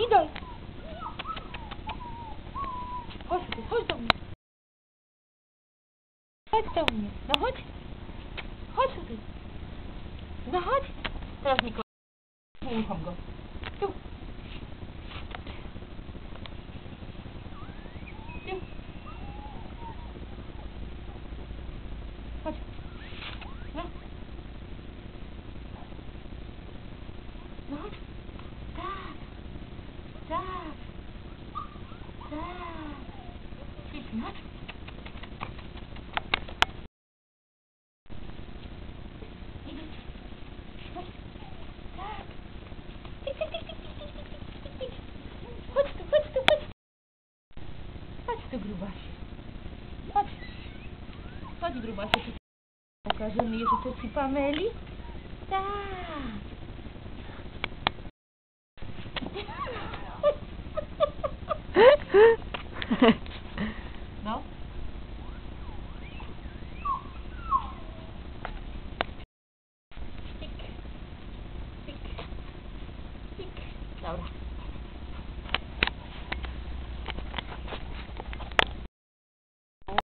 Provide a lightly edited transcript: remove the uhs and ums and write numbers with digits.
Idą. Chodź tu, chodź do mnie. Chodź do mnie. No chodź. Chodź tutaj. No chodź. Teraz Mikołaj. Uruchom go. Tu. Tu. Chodź. No. No chodź. Tak. Tak. Tak. Idź, chodź. Idź. Chodź. Tak. Idź, idź, idź, idź, idź, idź, idź. Chodź tu, chodź tu, chodź. Chodź tu, grubasie. Chodź. Chodź, grubasie. Pokażemy jeszcze ci Pameli. Tak. No. Pik. Pik. Pik. Dobra.